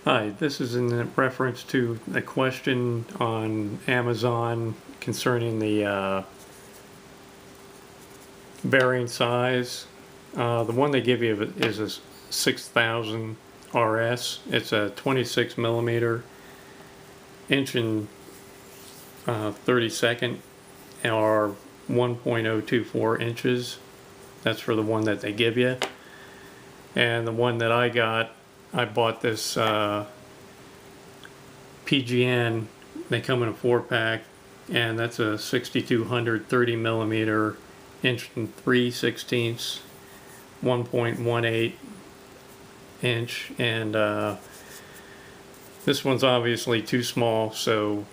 Hi, this is in reference to a question on Amazon concerning the bearing size. The one they give you is a 6000 RS. It's a 26 millimeter inch and 32nd or 1.024 inches. That's for the one that they give you. And the one that I bought this PGN. They come in a 4-pack, and that's a 6200 30 millimeter inch and 3/16, 1.18 inch, and this one's obviously too small, so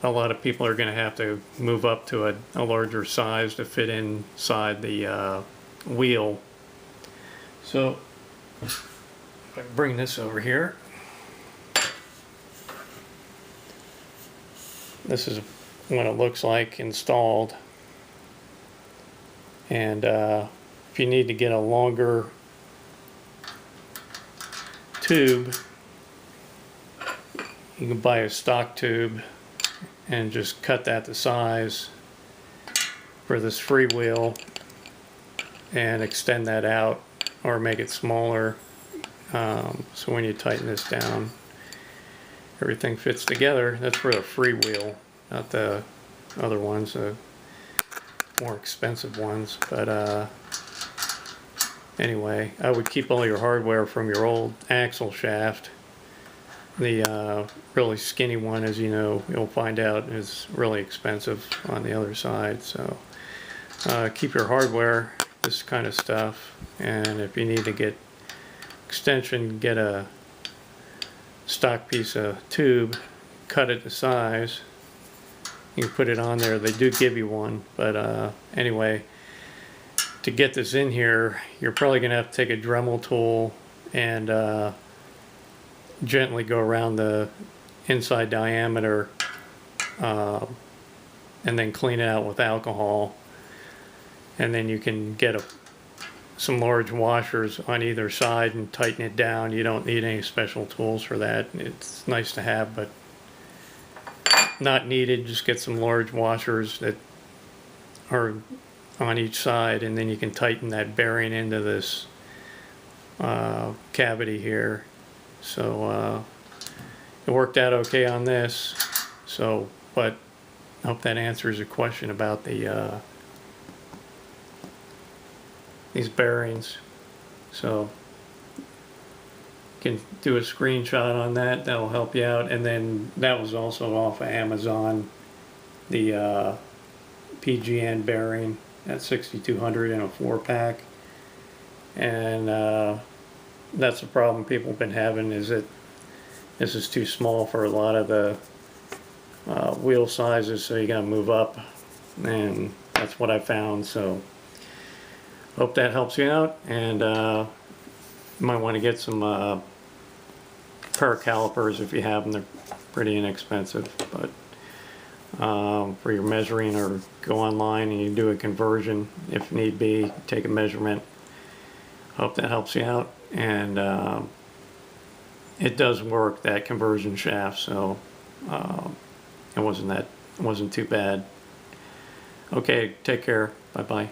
a lot of people are going to have to move up to a larger size to fit inside the wheel. So if I bring this over here, this is what it looks like installed. And if you need to get a longer tube, you can buy a stock tube and just cut that to size for this freewheel and extend that out or make it smaller, so when you tighten this down everything fits together. That's for the freewheel, not the other ones, the more expensive ones. But anyway, I would keep all your hardware from your old axle shaft. The really skinny one, as you know, you'll find out, is really expensive on the other side. So keep your hardware, this kind of stuff, and if you need to get extension, get a stock piece of tube, cut it to size. You can put it on there. They do give you one, but anyway, to get this in here, you're probably going to have to take a Dremel tool and gently go around the inside diameter, and then clean it out with alcohol, and then you can get some large washers on either side and tighten it down. You don't need any special tools for that. It's nice to have, but not needed. Just get some large washers that are on each side, and then you can tighten that bearing into this cavity here. So it worked out okay on this. So, but I hope that answers your question about the these bearings. So you can do a screenshot on that. That'll help you out. And then that was also off of Amazon, the PGN bearing at 6200 in a 4-pack. And that's the problem people have been having, is that this is too small for a lot of the wheel sizes, so you gotta move up, and that's what I found. So hope that helps you out, and you might want to get some pair of calipers if you have them. They're pretty inexpensive, but for your measuring, or go online and you do a conversion if need be, take a measurement. Hope that helps you out, and it does work, that conversion shaft, so it wasn't too bad. Okay, take care. Bye bye.